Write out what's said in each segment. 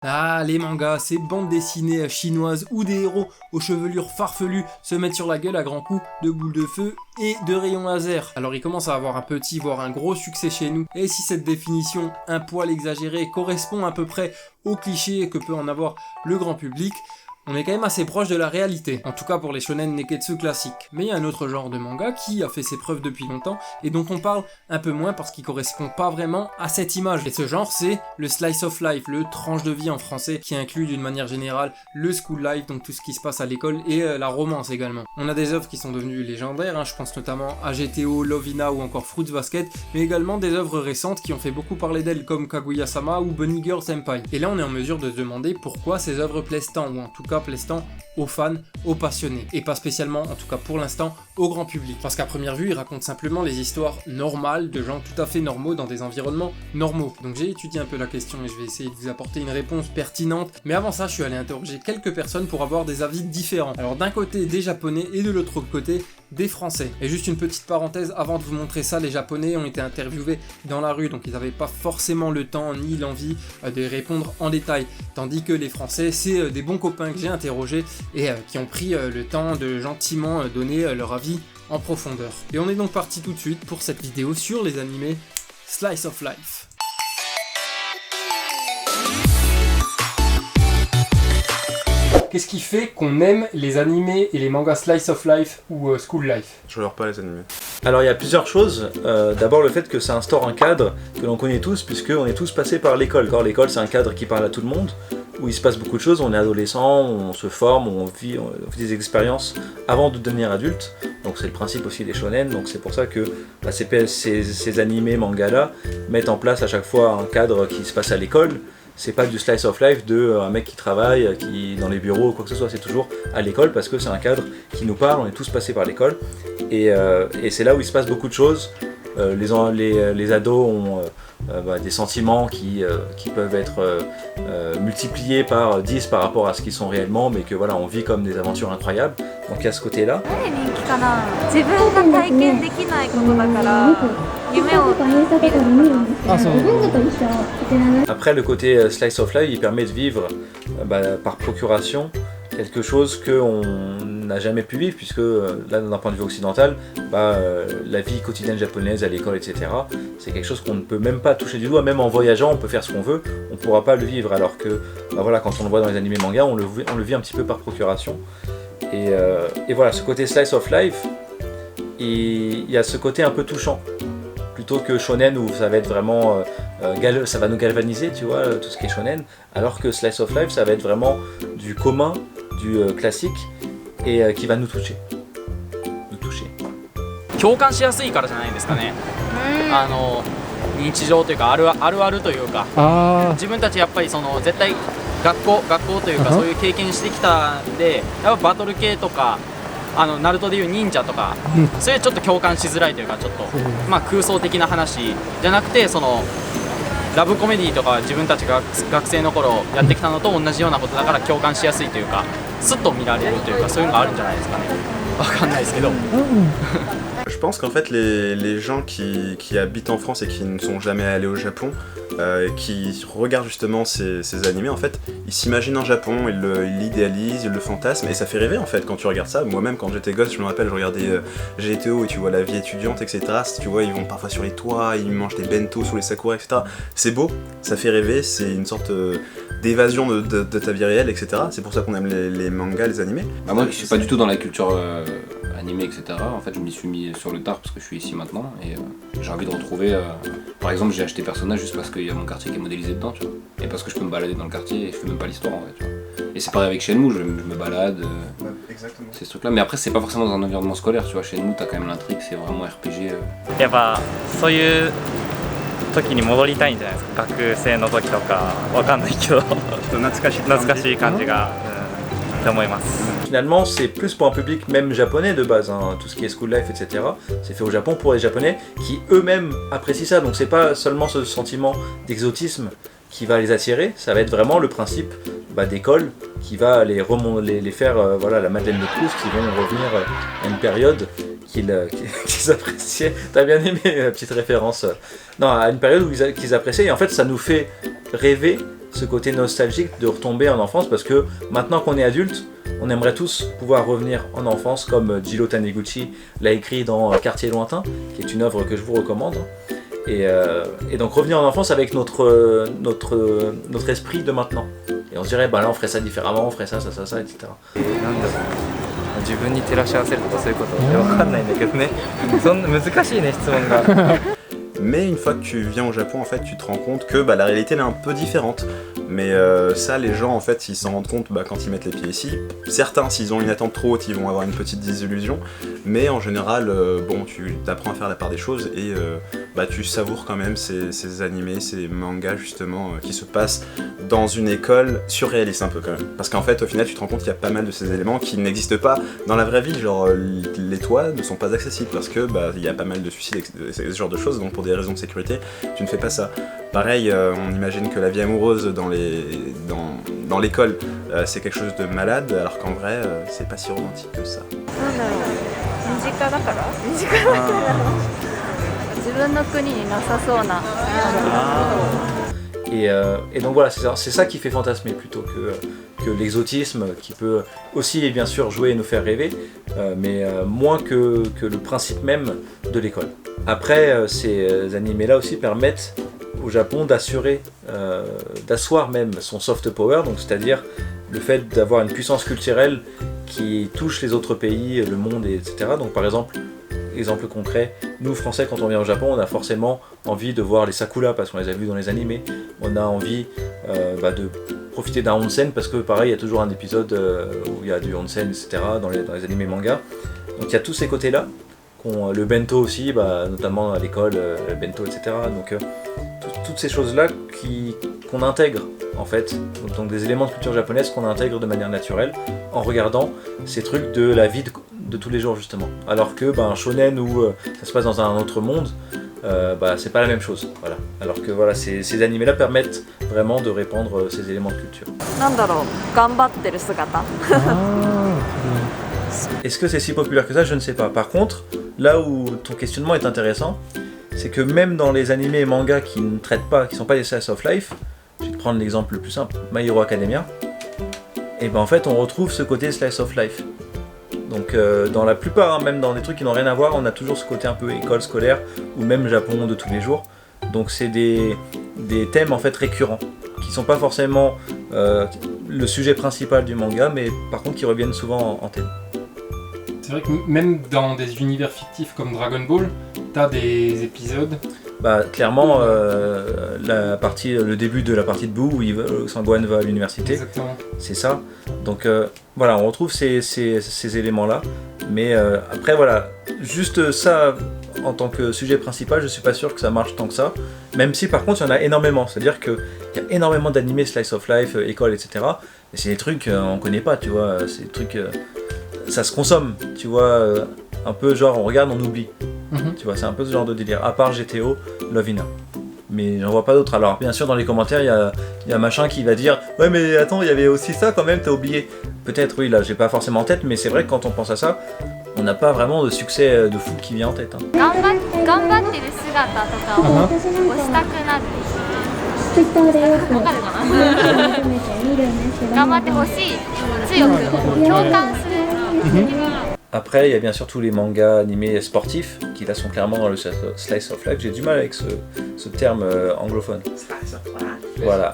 Ah, les mangas, ces bandes dessinées chinoises où des héros aux chevelures farfelues se mettent sur la gueule à grands coups de boules de feu et de rayons laser. Alors il commence à avoir un petit, voire un gros succès chez nous, et si cette définition un poil exagérée correspond à peu près aux clichés que peut en avoir le grand public, on est quand même assez proche de la réalité, en tout cas pour les shonen neketsu classiques. Mais il y a un autre genre de manga qui a fait ses preuves depuis longtemps et dont on parle un peu moins parce qu'il correspond pas vraiment à cette image. Et ce genre, c'est le slice of life, le tranche de vie en français, qui inclut d'une manière générale le school life, donc tout ce qui se passe à l'école, et la romance également. On a des œuvres qui sont devenues légendaires, je pense notamment à GTO, Lovina ou encore Fruits Basket, mais également des œuvres récentes qui ont fait beaucoup parler d'elles comme Kaguya-sama ou Bunny Girl Senpai. Et là on est en mesure de se demander pourquoi ces œuvres plaisent tant, ou en tout cas plaisent tant aux fans, aux passionnés, et pas spécialement, en tout cas pour l'instant, au grand public. Parce qu'à première vue, ils racontent simplement les histoires normales de gens tout à fait normaux dans des environnements normaux. Donc j'ai étudié un peu la question et je vais essayer de vous apporter une réponse pertinente, mais avant ça, je suis allé interroger quelques personnes pour avoir des avis différents. Alors d'un côté, des japonais, et de l'autre côté, des Français. Et juste une petite parenthèse, avant de vous montrer ça, les Japonais ont été interviewés dans la rue, donc ils n'avaient pas forcément le temps ni l'envie de répondre en détail. Tandis que les Français, c'est des bons copains que j'ai interrogés et qui ont pris le temps de gentiment donner leur avis en profondeur. Et on est donc parti tout de suite pour cette vidéo sur les animés Slice of Life. Qu'est-ce qui fait qu'on aime les animés et les mangas Slice of Life ou School Life? Je regarde pas les animés. Alors il y a plusieurs choses. D'abord le fait que ça instaure un cadre que l'on connaît tous, puisqu'on est tous passés par l'école. L'école c'est un cadre qui parle à tout le monde, où il se passe beaucoup de choses, on est adolescent, on se forme, on vit des expériences avant de devenir adulte. Donc c'est le principe aussi des shonen, donc c'est pour ça que ces animés, mangas là, mettent en place à chaque fois un cadre qui se passe à l'école. C'est pas du slice of life de un mec qui travaille, qui dans les bureaux ou quoi que ce soit, c'est toujours à l'école parce que c'est un cadre qui nous parle, on est tous passés par l'école et c'est là où il se passe beaucoup de choses. Les ados ont des sentiments qui peuvent être multipliés par 10 par rapport à ce qu'ils sont réellement, mais que voilà, on vit comme des aventures incroyables. Donc il y a ce côté-là. Après le côté slice of life, il permet de vivre par procuration quelque chose qu'on n'a jamais pu vivre, puisque là d'un point de vue occidental, la vie quotidienne japonaise à l'école, etc., c'est quelque chose qu'on ne peut même pas toucher du doigt. Même en voyageant, on peut faire ce qu'on veut, on ne pourra pas le vivre, alors que quand on le voit dans les animés mangas, on le vit un petit peu par procuration. Et voilà, ce côté slice of life, il y a ce côté un peu touchant, plutôt que shonen où ça va être vraiment ça va nous galvaniser, tu vois, tout ce qui est shonen, alors que slice of life ça va être vraiment du commun, du classique, et qui va nous toucher. 共感しやすいからじゃないですかね。日常というかあるあるというか、自分たちやっぱりその絶対学校というかそういう経験してきたんで、やっぱバトル系とかナルトでいう忍者とか、それちょっと共感しづらいというか、ちょっと空想的な話じゃなくて、そのラブコメディとか自分たちが学生の頃やってきたのと同じようなことだから共感しやすいというか、スッと見られるというか、そういうのがあるんじゃないですかね。わかんないですけど。Je pense qu'en fait les gens qui habitent en France et qui ne sont jamais allés au Japon, qui regardent justement ces animés, en fait, ils s'imaginent un Japon, ils l'idéalisent, ils le fantasment, et ça fait rêver en fait quand tu regardes ça. Moi-même quand j'étais gosse, je me rappelle, je regardais GTO et tu vois la vie étudiante, etc. Tu vois, ils vont parfois sur les toits, ils mangent des bento sous les sakura, etc. C'est beau, ça fait rêver, c'est une sorte d'évasion de ta vie réelle, etc. C'est pour ça qu'on aime les mangas, les animés. Moi je suis pas du tout dans la culture animé, etc. En fait, je m'y suis mis sur le tard parce que je suis ici maintenant et j'ai envie de retrouver. Par exemple, j'ai acheté Persona juste parce qu'il y a mon quartier qui est modélisé dedans, tu vois, et parce que je peux me balader dans le quartier et je fais même pas l'histoire en vrai, tu vois. Et c'est pareil avec Shenmue, je me balade. Exactement. C'est ce truc-là, mais après, c'est pas forcément dans un environnement scolaire, tu vois. Shenmue, t'as quand même l'intrigue, c'est vraiment RPG. やっぱそういう時に戻りたいんじゃないですか。学生の時とかわかんないけど懐かしい感じがって思います。 Finalement, c'est plus pour un public même japonais de base, tout ce qui est school life, etc. C'est fait au Japon pour les Japonais qui eux-mêmes apprécient ça. Donc c'est pas seulement ce sentiment d'exotisme qui va les attirer, ça va être vraiment le principe d'école qui va les faire la Madeleine de Proust, qui vont revenir à une période qu'ils appréciaient. T'as bien aimé la petite référence? Non, à une période qu'ils appréciaient, et en fait ça nous fait rêver ce côté nostalgique de retomber en enfance, parce que maintenant qu'on est adulte, on aimerait tous pouvoir revenir en enfance, comme Jiro Taniguchi l'a écrit dans Quartier lointain, qui est une œuvre que je vous recommande. Et donc revenir en enfance avec notre esprit de maintenant. Et on se dirait, bah là on ferait ça différemment, on ferait ça, etc. 自分に照らし合わせるとかそういうことわかんないんだけどねそんな難しいね質問が Mais une fois que tu viens au Japon, en fait, tu te rends compte que la réalité elle est un peu différente. Mais ça, les gens, en fait, ils s'en rendent compte quand ils mettent les pieds ici. Certains, s'ils ont une attente trop haute, ils vont avoir une petite désillusion. Mais en général, tu apprends à faire la part des choses et tu savoures quand même ces animés, ces mangas, justement, qui se passent dans une école surréaliste un peu quand même. Parce qu'en fait, au final, tu te rends compte qu'il y a pas mal de ces éléments qui n'existent pas dans la vraie vie. Genre, les toits ne sont pas accessibles parce que il y a pas mal de suicides, ce genre de choses. Donc, pour des raisons de sécurité, tu ne fais pas ça. Pareil, on imagine que la vie amoureuse dans l'école, c'est quelque chose de malade, alors qu'en vrai, c'est pas si romantique que ça. Et donc voilà, c'est ça qui fait fantasmer plutôt que l'exotisme, qui peut aussi bien sûr jouer et nous faire rêver, mais moins que le principe même de l'école. Après, ces animés-là aussi permettent au Japon d'asseoir même son soft power, donc c'est-à-dire le fait d'avoir une puissance culturelle qui touche les autres pays, le monde, etc. Donc par exemple concret, nous Français quand on vient au Japon, on a forcément envie de voir les sakura parce qu'on les a vus dans les animés, on a envie de profiter d'un onsen parce que pareil il y a toujours un épisode où il y a du onsen, etc. dans les animés manga. Donc il y a tous ces côtés-là, le bento aussi, notamment à l'école, le bento, etc. Donc toutes ces choses-là qu'on intègre en fait, donc des éléments de culture japonaise qu'on intègre de manière naturelle en regardant ces trucs de la vie de tous les jours justement. Alors que un shonen où ça se passe dans un autre monde, c'est pas la même chose. Voilà. Alors que voilà, ces animés-là permettent vraiment de répandre ces éléments de culture. Est-ce que c'est si populaire que ça? Je ne sais pas. Par contre, là où ton questionnement est intéressant, c'est que même dans les animés et mangas qui ne traitent pas, qui sont pas des slice of life, je vais te prendre l'exemple le plus simple, My Hero Academia, et en fait on retrouve ce côté slice of life. Donc dans la plupart, même dans des trucs qui n'ont rien à voir, on a toujours ce côté un peu école scolaire, ou même Japon de tous les jours. Donc c'est des thèmes en fait récurrents, qui sont pas forcément le sujet principal du manga, mais par contre qui reviennent souvent en thème. C'est vrai que même dans des univers fictifs comme Dragon Ball, t'as des épisodes. Clairement, le début de la partie de Boo où Sangohan va à l'université. Exactement. C'est ça. Donc voilà, on retrouve ces éléments-là. Mais après voilà, juste ça en tant que sujet principal, je suis pas sûr que ça marche tant que ça. Même si par contre il y en a énormément. C'est-à-dire qu'il y a énormément d'animés slice of life, école, etc. Et c'est des trucs on connaît pas, tu vois. C'est des trucs ça se consomme, tu vois. Un peu genre on regarde, on oublie. Tu vois, c'est un peu ce genre de délire. À part GTO, Lovina. Mais j'en vois pas d'autres. Alors bien sûr dans les commentaires il y a machin qui va dire ouais mais attends il y avait aussi ça quand même, t'as oublié. Peut-être oui, là j'ai pas forcément en tête, mais c'est vrai que quand on pense à ça, on n'a pas vraiment de succès de fou qui vient en tête. Après, il y a bien sûr tous les mangas animés sportifs qui là sont clairement dans le slice of life. J'ai du mal avec ce terme anglophone. Voilà.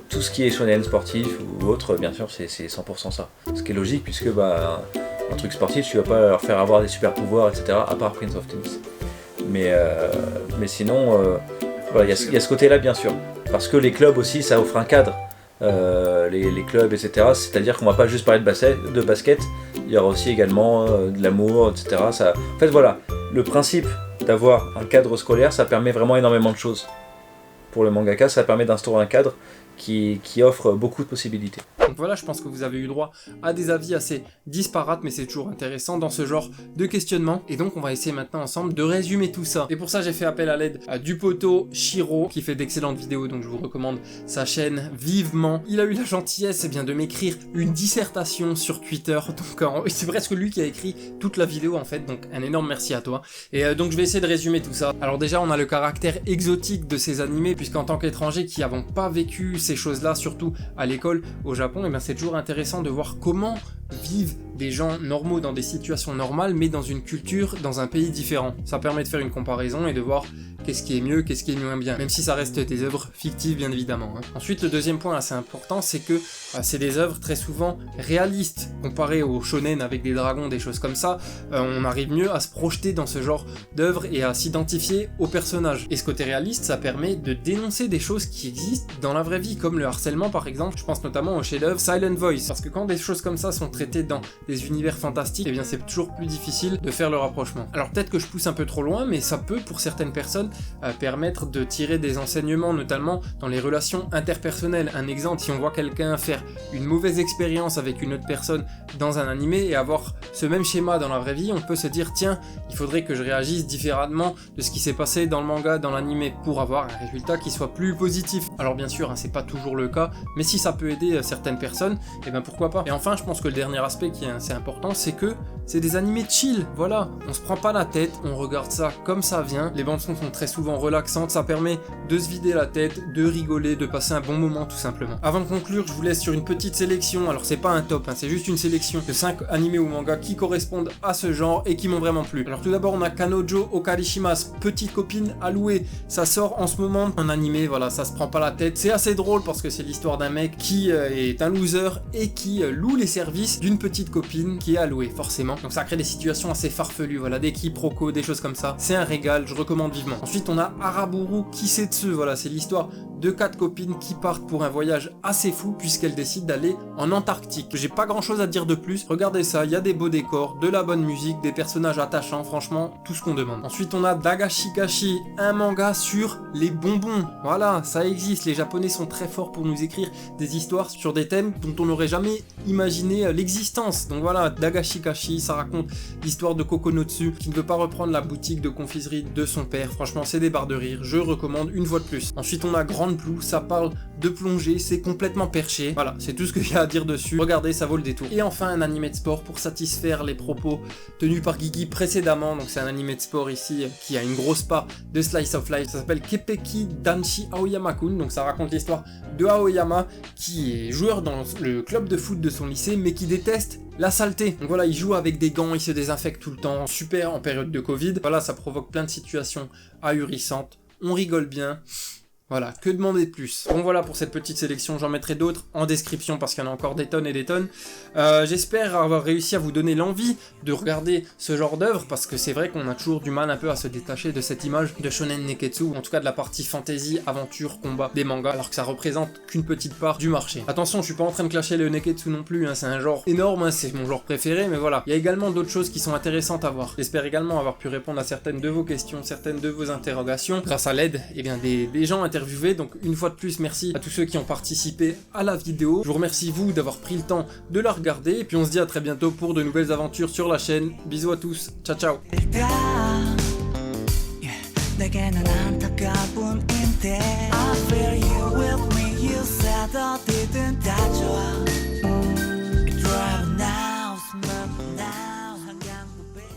Tout ce qui est shonen sportif ou autre, bien sûr, c'est 100% ça. Ce qui est logique puisque un truc sportif, tu vas pas leur faire avoir des super pouvoirs, etc. à part Prince of Tennis. Mais sinon, voilà, il y a ce côté-là bien sûr. Parce que les clubs aussi, ça offre un cadre. Les clubs, etc. C'est-à-dire qu'on va pas juste parler de basket, il y aura aussi également de l'amour, etc. En fait, voilà, le principe d'avoir un cadre scolaire, ça permet vraiment énormément de choses. Pour le mangaka, ça permet d'instaurer un cadre qui offre beaucoup de possibilités. Donc voilà, je pense que vous avez eu droit à des avis assez disparates, mais c'est toujours intéressant dans ce genre de questionnement. Et donc on va essayer maintenant ensemble de résumer tout ça. Et pour ça j'ai fait appel à l'aide du poteau Shiro, qui fait d'excellentes vidéos, donc je vous recommande sa chaîne vivement. Il a eu la gentillesse de m'écrire une dissertation sur Twitter, donc c'est presque lui qui a écrit toute la vidéo en fait, donc un énorme merci à toi. Et donc je vais essayer de résumer tout ça. Alors déjà on a le caractère exotique de ces animés, puisqu'en tant qu'étrangers qui n'avons pas vécu ces choses-là, surtout à l'école au Japon, et bien c'est toujours intéressant de voir comment vivent des gens normaux dans des situations normales, mais dans une culture, dans un pays différent. Ça permet de faire une comparaison et de voir qu'est-ce qui est mieux, qu'est-ce qui est moins bien, même si ça reste des œuvres fictives bien évidemment. Ensuite, le deuxième point assez important, c'est que c'est des œuvres très souvent réalistes, comparées aux shonen avec des dragons, des choses comme ça. On arrive mieux à se projeter dans ce genre d'œuvres et à s'identifier aux personnages. Et ce côté réaliste, ça permet de dénoncer des choses qui existent dans la vraie vie, comme le harcèlement par exemple. Je pense notamment au chef-d'œuvre Silent Voice, parce que quand des choses comme ça sont traitées dans des univers fantastiques, eh bien c'est toujours plus difficile de faire le rapprochement. Alors peut-être que je pousse un peu trop loin, mais ça peut pour certaines personnes permettre de tirer des enseignements, notamment dans les relations interpersonnelles. Un exemple, si on voit quelqu'un faire une mauvaise expérience avec une autre personne dans un animé et avoir ce même schéma dans la vraie vie, on peut se dire tiens, il faudrait que je réagisse différemment de ce qui s'est passé dans le manga, dans l'animé, pour avoir un résultat qui soit plus positif. Alors bien sûr, c'est pas toujours le cas, mais si ça peut aider certaines personnes, et ben pourquoi pas. Et enfin, je pense que le dernier aspect qui est assez important, c'est que c'est des animés chill, voilà, on se prend pas la tête, on regarde ça comme ça vient, les bandes son sont très souvent relaxantes, ça permet de se vider la tête, de rigoler, de passer un bon moment tout simplement. Avant de conclure, je vous laisse sur une petite sélection, alors c'est pas un top, c'est juste une sélection de 5 animés ou mangas qui correspondent à ce genre et qui m'ont vraiment plu. Alors tout d'abord on a Kanojo Okarishimasu, petite copine à louer, ça sort en ce moment en animé, voilà, ça se prend pas la tête, c'est assez drôle parce que c'est l'histoire d'un mec qui est un loser et qui loue les services d'une petite copine qui est à louer, forcément. Donc ça crée des situations assez farfelues, voilà, des quiproquos, des choses comme ça. C'est un régal, je recommande vivement. Ensuite, on a Araburu Kisetsu, voilà, c'est l'histoire de 4 copines qui partent pour un voyage assez fou puisqu'elles décident d'aller en Antarctique. J'ai pas grand chose à dire de plus, regardez ça, il y a des beaux décors, de la bonne musique, des personnages attachants, franchement, tout ce qu'on demande. Ensuite, on a Dagashikashi, un manga sur les bonbons. Voilà, ça existe, les Japonais sont très forts pour nous écrire des histoires sur des thèmes dont on n'aurait jamais imaginé l'existence. Donc voilà, Dagashikashi, ça raconte l'histoire de Kokonotsu qui ne veut pas reprendre la boutique de confiserie de son père. Franchement, c'est des barres de rire, je recommande une fois de plus. Ensuite, on a Grande Blue, ça parle de plongée, c'est complètement perché. Voilà, c'est tout ce qu'il y a à dire dessus. Regardez, ça vaut le détour. Et enfin, un animé de sport pour satisfaire les propos tenus par Guigui précédemment. Donc c'est un animé de sport ici qui a une grosse part de slice of life. Ça s'appelle Kepeki Danshi Aoyama-kun. Donc ça raconte l'histoire de Aoyama qui est joueur dans le club de foot de son lycée mais qui déteste la saleté. Donc voilà, il joue avec des gants, il se désinfecte tout le temps, super en période de Covid. Voilà, ça provoque plein de situations ahurissantes. On rigole bien. Voilà, que demander de plus? Bon voilà pour cette petite sélection, j'en mettrai d'autres en description parce qu'il y en a encore des tonnes et des tonnes. J'espère avoir réussi à vous donner l'envie de regarder ce genre d'œuvre parce que c'est vrai qu'on a toujours du mal un peu à se détacher de cette image de shonen neketsu, ou en tout cas de la partie fantasy, aventure, combat des mangas, alors que ça représente qu'une petite part du marché. Attention, je suis pas en train de clasher le neketsu non plus, c'est un genre énorme, c'est mon genre préféré, mais voilà. Il y a également d'autres choses qui sont intéressantes à voir. J'espère également avoir pu répondre à certaines de vos questions, certaines de vos interrogations, grâce à l'aide des gens interviewés. Donc une fois de plus, merci à tous ceux qui ont participé à la vidéo. Je vous remercie vous d'avoir pris le temps de la regarder, et puis on se dit à très bientôt pour de nouvelles aventures sur la chaîne. Bisous à tous, ciao ciao.